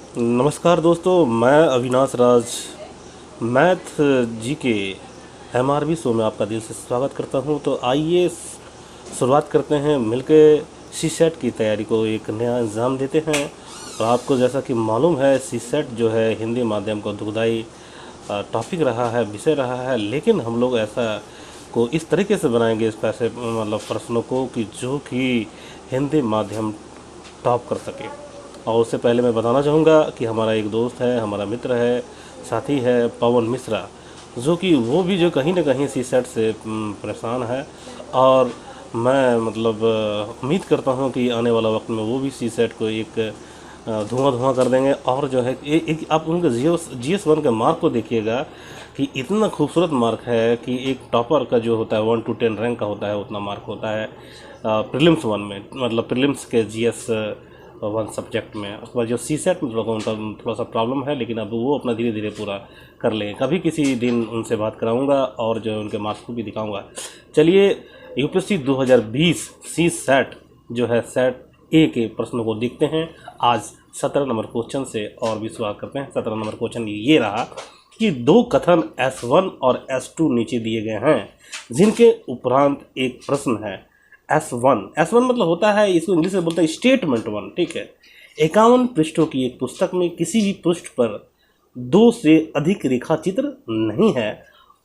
नमस्कार दोस्तों, मैं अविनाश राज मैथ जी के MRB शो में आपका दिल से स्वागत करता हूं। तो आइए शुरुआत करते हैं, मिलके सी सेट की तैयारी को एक नया इंजाम देते हैं। और आपको जैसा कि मालूम है, सी सेट जो है हिंदी माध्यम का दुखदाई टॉपिक रहा है, विषय रहा है। लेकिन हम लोग ऐसा को इस तरीके से बनाएंगे इस पैसे मतलब प्रश्नों को कि जो कि हिंदी माध्यम टॉप कर सके। और उससे पहले मैं बताना चाहूँगा कि हमारा एक दोस्त है, हमारा मित्र है, साथी है, पवन मिश्रा, जो कि वो भी जो कहीं ना कहीं सी सेट से परेशान है। और मैं मतलब उम्मीद करता हूँ कि आने वाला वक्त में वो भी सी सेट को एक धुआं धुआं कर देंगे। और जो है एक आप उनके GS1 के मार्क को देखिएगा कि इतना खूबसूरत मार्क है कि एक टॉपर का जो होता है 1 to 10 रैंक का होता है, उतना मार्क होता है प्रीलिम्स 1 में, मतलब प्रीलिम्स के GS1 सब्जेक्ट में। उसके बाद जो सी सेट में थोड़ा सा प्रॉब्लम है, लेकिन अब वो अपना धीरे धीरे पूरा कर लेंगे। कभी किसी दिन उनसे बात कराऊंगा और जो उनके मार्क्स को भी दिखाऊंगा। चलिए UPSC 2020 सी सेट जो है सेट ए के प्रश्नों को देखते हैं आज 17 नंबर क्वेश्चन से, और भी शुरुआत करते हैं। 17 नंबर क्वेश्चन ये रहा कि दो कथन S1 और S2 नीचे दिए गए हैं, जिनके उपरांत एक प्रश्न है। S1 मतलब होता है, इसको इंग्लिश में बोलता है स्टेटमेंट 1, ठीक है। 51 पृष्ठों की एक पुस्तक में किसी भी पृष्ठ पर 2 से अधिक रेखा चित्र नहीं है।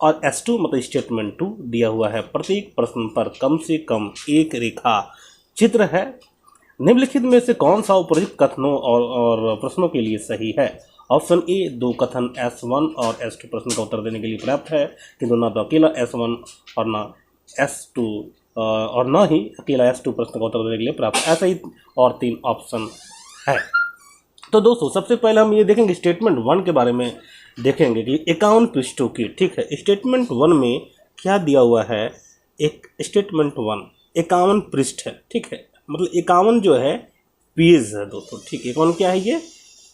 और S2 मतलब स्टेटमेंट 2 दिया हुआ है, प्रत्येक प्रश्न पर कम से कम एक रेखा चित्र है। निम्नलिखित में से कौन सा उपरोक्त कथनों और प्रश्नों के लिए सही है? ऑप्शन ए, दो कथन S1 और S2 प्रश्न का उत्तर देने के लिए पर्याप्त है, किंतु ना तो अकेला S1 और ना S2 और ना ही अकेला S2 प्रश्न का उत्तर देने के लिए पर्याप्त, ऐसा ही और 3 ऑप्शन है। तो दोस्तों, सबसे पहले हम ये देखेंगे स्टेटमेंट 1 के बारे में देखेंगे कि 51 पृष्ठों की, ठीक है। स्टेटमेंट 1 में क्या दिया हुआ है? एक स्टेटमेंट 1 51 पृष्ठ है, ठीक है। मतलब 51 जो है पेज है दोस्तों, ठीक है। 51 क्या है? ये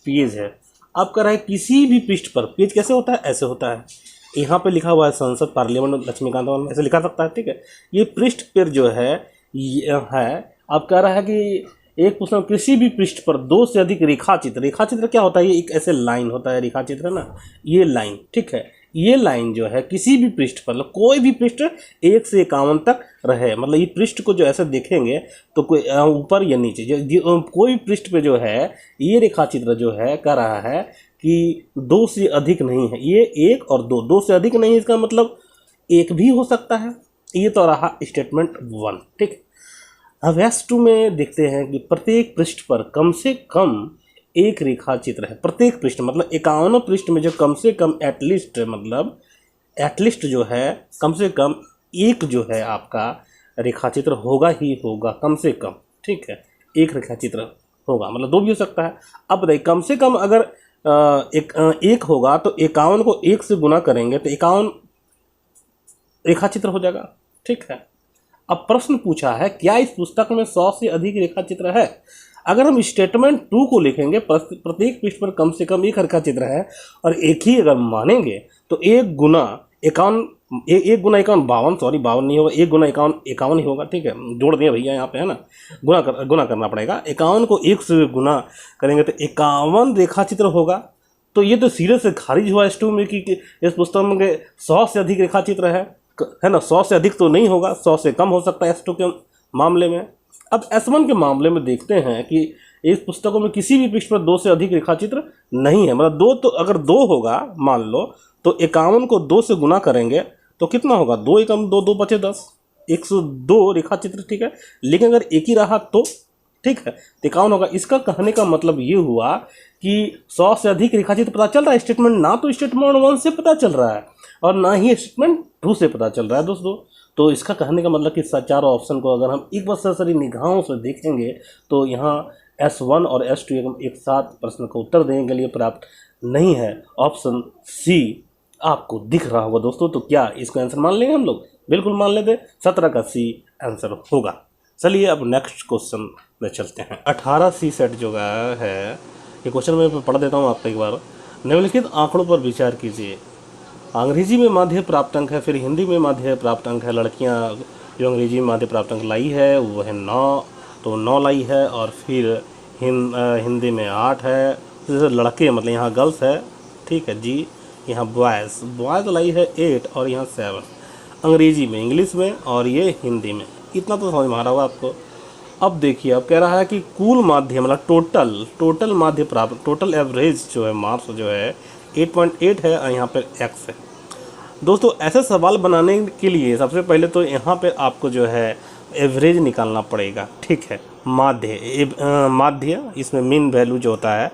पेज है। अब कह रहा है किसी भी पृष्ठ पर, पेज कैसे होता है? ऐसे होता है। यहाँ पे लिखा हुआ है संसद पार्लियामेंट लक्ष्मीकांत भवन, ऐसे लिखा सकता है, ठीक है। ये पृष्ठ पर जो है ये है। अब कह रहा है कि एक प्रश्न, किसी भी पृष्ठ पर 2 से अधिक रेखा चित्र क्या होता है? ये एक ऐसे लाइन होता है, रेखा चित्र है ना, ये लाइन, ठीक है। ये लाइन जो है किसी भी पृष्ठ पर, मतलब कोई भी पृष्ठ 1 से 51 तक रहे, मतलब ये पृष्ठ को जो ऐसे देखेंगे तो कोई ऊपर या नीचे कोई भी पृष्ठ पे जो है ये रेखा चित्र जो है कह रहा है कि 2 से अधिक नहीं है। ये 1 और 2 से अधिक नहीं है, इसका मतलब 1 भी हो सकता है। ये तो रहा स्टेटमेंट 1, ठीक। अब S2 में देखते हैं कि प्रत्येक पृष्ठ पर कम से कम एक रेखा चित्र है। प्रत्येक पृष्ठ मतलब 51 पृष्ठ में जो कम से कम एटलीस्ट, मतलब एटलीस्ट जो है कम से कम एक जो है आपका रेखा चित्र होगा ही होगा, कम से कम, ठीक है। एक रेखा चित्र होगा, मतलब 2 भी हो सकता है। अब बताइए, कम से कम अगर एक होगा तो 51 को 1 से गुना करेंगे तो 51 रेखा चित्र हो जाएगा, ठीक है। अब प्रश्न पूछा है, क्या इस पुस्तक में 100 से अधिक रेखा चित्र है? अगर हम स्टेटमेंट 2 को लिखेंगे, प्रत्येक पृष्ठ पर कम से कम एक रेखा चित्र है, और एक ही अगर मानेंगे तो 1 गुना 51, 1 गुना 51 52, सॉरी 52 नहीं होगा, 1 गुना 51 51 ही होगा, ठीक है। जोड़ दिया भैया यहाँ पे, है ना, गुना करना पड़ेगा। 51 को 1 से गुना करेंगे तो 51 रेखा चित्र होगा। तो ये तो सीधे से खारिज हुआ S2 में कि इस पुस्तक में 100 से अधिक रेखा चित्र है ना। 100 से अधिक तो नहीं होगा, 100 से कम हो सकता है S2 के मामले में। अब S1 के मामले में देखते हैं कि इस पुस्तकों में किसी भी पृष्ठ पर 2 से अधिक रेखा चित्र नहीं है। मतलब 2, तो अगर 2 होगा मान लो, तो 51 को 2 से गुना करेंगे तो कितना होगा? 2 एकम 2, 2 बचे 10, 102 रेखा चित्र, ठीक है। लेकिन अगर एक ही रहा तो, ठीक है, 51 होगा। इसका कहने का मतलब ये हुआ कि 100 से अधिक रेखा चित्र पता चल रहा है स्टेटमेंट, ना तो स्टेटमेंट 1 से पता चल रहा है और ना ही स्टेटमेंट 2 से पता चल रहा है दोस्तों। तो इसका कहने का मतलब कि चारों ऑप्शन को अगर हम एक बार सरसरी निगाहों से देखेंगे तो यहाँ S1 और S2 एक साथ प्रश्न का उत्तर देने के लिए पर्याप्त नहीं है। ऑप्शन सी आपको दिख रहा होगा दोस्तों। तो क्या इसको आंसर मान लेंगे हम लोग? बिल्कुल मान लेते, 17 का सी आंसर होगा। चलिए अब नेक्स्ट क्वेश्चन में चलते हैं। 18 सी सेट जो है, ये क्वेश्चन मैं पढ़ देता हूँ आपको एक बार। निम्नलिखित आंकड़ों पर विचार कीजिए। अंग्रेजी में माध्य प्राप्त अंक है, फिर हिंदी में माध्य प्राप्त अंक है। लड़कियां जो अंग्रेजी में माध्य प्राप्त अंक लाई है वो है 9, तो 9 लाई है। और फिर हिंदी में 8 है, जैसे लड़के मतलब यहाँ गर्ल्स है, ठीक है जी, यहाँ बॉयज़ लाई है 8 और यहाँ 7, अंग्रेजी में, इंग्लिश में और ये हिंदी में। इतना तो समझ में आ रहा होगा आपको। अब देखिए, अब कह रहा है कि कुल माध्य मतलब टोटल माध्य प्राप्त, टोटल एवरेज जो है मार्क्स जो है 8.8 है और यहाँ पर x है। दोस्तों ऐसे सवाल बनाने के लिए सबसे पहले तो यहाँ पे आपको जो है एवरेज निकालना पड़ेगा, ठीक है। माध्य इसमें मीन वैल्यू जो होता है,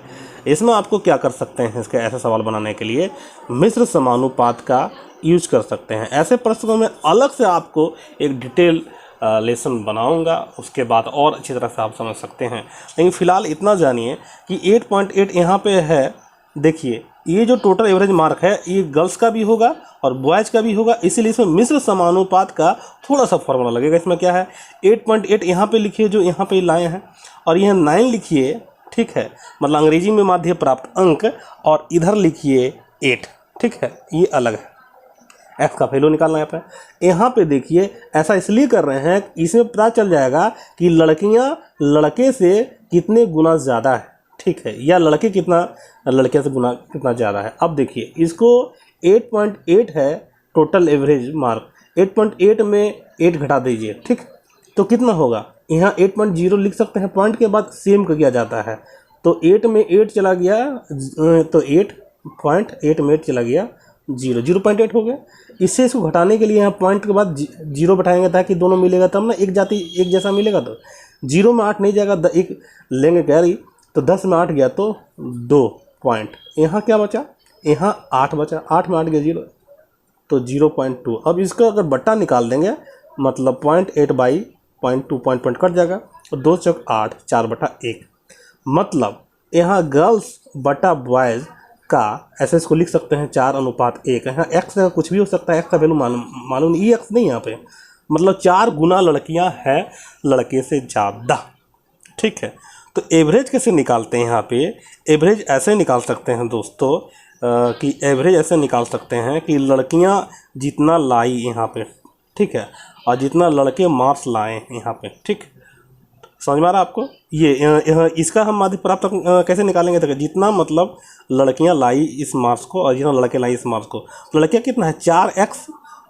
इसमें आपको क्या कर सकते हैं, इसके ऐसे सवाल बनाने के लिए मिश्र समानुपात का यूज कर सकते हैं। ऐसे प्रश्नों में अलग से आपको एक डिटेल लेसन बनाऊंगा, उसके बाद और अच्छी तरह से आप समझ सकते हैं। लेकिन फ़िलहाल इतना जानिए कि 8.8 यहाँ पे है। देखिए ये जो टोटल एवरेज मार्क है ये गर्ल्स का भी होगा और बॉयज़ का भी होगा, इसीलिए इसमें मिश्र समानुपात का थोड़ा सा फॉर्मूला लगेगा। इसमें क्या है, 8.8 यहाँ पे लिखिए जो यहाँ पे लाए हैं, और यह 9 लिखिए, ठीक है, मतलब अंग्रेजी में माध्य प्राप्त अंक, और इधर लिखिए 8, ठीक है, ये अलग है। एक्स का वैल्यू निकालना है यहाँ पे देखिए, ऐसा इसलिए कर रहे हैं, इसमें पता चल जाएगा कि लड़कियां लड़के से कितने गुना ज़्यादा है, ठीक है, या लड़के कितना लड़के से गुना कितना ज़्यादा है। अब देखिए इसको 8.8 है टोटल एवरेज मार्क, 8.8 में 8 घटा दीजिए, ठीक, तो कितना होगा, यहाँ 8.0 लिख सकते हैं, पॉइंट के बाद सेम किया जाता है, तो 8 में 8 चला गया, तो 8.8 में 8 चला गया 0.8 हो गया। इससे इसको घटाने के लिए यहाँ पॉइंट के बाद 0 बैठाएंगे ताकि दोनों मिलेगा तब ना एक जैसा मिलेगा। तो 0 में 8 नहीं जाएगा, एक लेंगे कैरी, तो 10 में 8 गया तो 2 पॉइंट, यहाँ क्या बचा, यहाँ 8 बचा, 8 में 8 गया 0, तो 0.2। अब इसका अगर बट्टा निकाल देंगे मतलब 0.8/0.2 पॉइंट कट जाएगा, और 2 चौक 8, 4/1, मतलब यहाँ गर्ल्स बटा बॉयज़ का ऐसे इसको लिख सकते हैं 4:1। यहाँ एक्स का कुछ भी हो सकता है, एक्स का वैल्यू मालूम नहीं, एक्स नहीं यहाँ पे, मतलब 4 गुना लड़कियाँ हैं लड़के से ज़्यादा, ठीक है। तो एवरेज कैसे निकालते हैं, यहाँ पे एवरेज ऐसे निकाल सकते हैं दोस्तों कि एवरेज ऐसे निकाल सकते हैं कि लड़कियाँ जितना लाई यहाँ पे, ठीक है, और जितना लड़के मार्क्स लाए यहाँ पे, ठीक, समझ में आ रहा है आपको। ये इसका हम माध्य प्राप्त कैसे निकालेंगे, तो जितना मतलब लड़कियां लाई इस मार्क्स को और जितना लड़के लाई इस मार्क्स को, लड़कियां कितना है 4x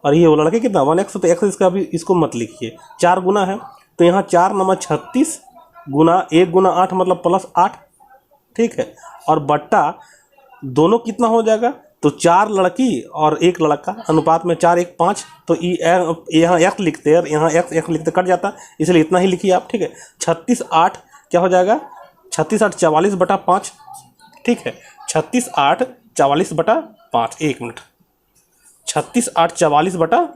और ये वो लड़के कितना 1x, तो x इसका भी इसको मत लिखिए, 4 गुना है, तो यहाँ 4 नंबर 36 गुना 1 गुना 8 मतलब +8, ठीक है, और बट्टा दोनों कितना हो जाएगा, तो 4 लड़की और 1 लड़का अनुपात में 4:1:5, तो यहाँ x लिखते हैं और यहाँ x लिखते कट जाता, इसलिए इतना ही लिखिए आप, ठीक है। 36/8 क्या हो जाएगा, 36/8 44/5, ठीक है, 36/8 44/5, 1 मिनट, 36/8 44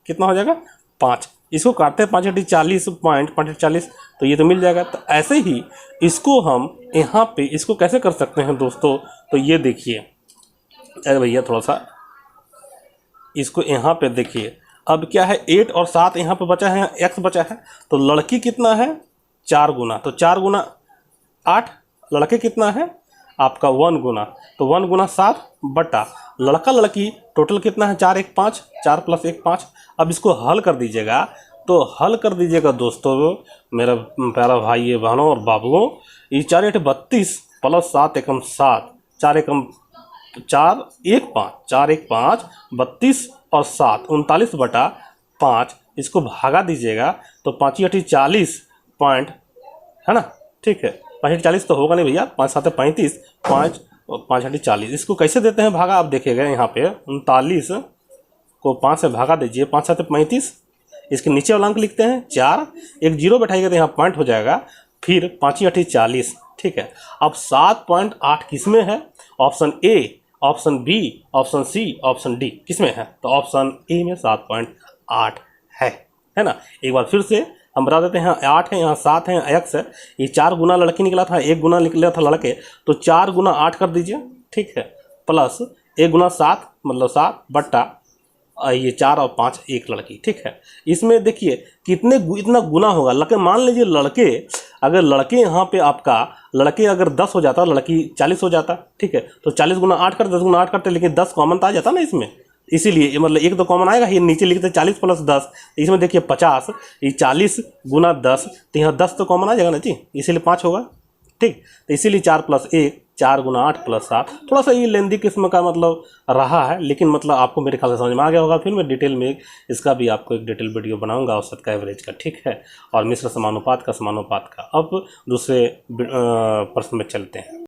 कितना हो जाएगा 5, इसको काटते हैं 5×40 पॉइंट 5×40, तो ये तो मिल जाएगा। तो ऐसे ही इसको हम यहाँ पे इसको कैसे कर सकते हैं दोस्तों, तो ये देखिए, अरे भैया थोड़ा सा इसको यहाँ पे देखिए, अब क्या है 8 और 7 यहाँ पे बचा है, x बचा है, तो लड़की कितना है 4 गुना, तो 4 गुना 8, लड़के कितना है आपका 1 गुना, तो 1 गुना 7 बटा लड़का लड़की टोटल कितना है 4:1:5, 4 + 1 5। अब इसको हल कर दीजिएगा, तो हल कर दीजिएगा दोस्तों मेरा प्यारा भाई ये बहनों और बाबुओं, ये 4×8 32 + 7 एकम 7, 4 एकम 4:1:5, 4:1:5 32 और 7 39/5, इसको भागा दीजिएगा तो 5×8 40 पॉइंट है ना, ठीक है, 5×8 40 तो होगा नहीं भैया, 5×7 35, 5 और 5×8 40, इसको कैसे देते हैं भागा आप देखिएगा, यहाँ पे 39 को 5 से भागा दीजिए, 5×7 35, इसके नीचे वाला अंक लिखते हैं 4, एक 0 बैठाइएगा तो यहाँ पॉइंट हो जाएगा, फिर 5×8 40, ठीक है। अब 7.8 किस में है, option A, option B, option C, option D किस में है, तो ऑप्शन ए में 7.8 है ना। एक बार फिर से हम बता देते हैं, 8 है, यहाँ 7 है, x है, ये 4 गुना लड़की निकला था, 1 गुना निकला था लड़के, तो 4 गुना 8 कर दीजिए, ठीक है, प्लस 1 गुना 7 मतलब 7 बट्टा ये 4 और 5 1 लड़की, ठीक है। इसमें देखिए कितने इतना गुना होगा, लड़के मान लीजिए लड़के अगर लड़के यहाँ पे आपका लड़के अगर 10 हो जाता, लड़की 40 हो जाता, ठीक है, तो 40 गुना 8 कर 10 गुना 8 करते, लेकिन 10 कॉमन तो आ जाता ना इसमें, इसीलिए मतलब एक तो कॉमन आएगा, ये नीचे लिखते 40 + 10, इसमें देखिए 50, ये 40 गुना 10, तो यहाँ 10 तो कॉमन आ जाएगा ना जी, इसीलिए 5 होगा, ठीक, तो इसीलिए 4 + 1 4 गुना 8 प्लस 7। थोड़ा सा ये लेंदी किस्म का मतलब रहा है, लेकिन मतलब आपको मेरे ख्याल से समझ में आ गया होगा। फिर मैं डिटेल में इसका भी आपको एक डिटेल वीडियो बनाऊंगा औसत का, एवरेज का, ठीक है, और मिश्र समानुपात का, समानुपात का। अब दूसरे प्रश्न में चलते हैं।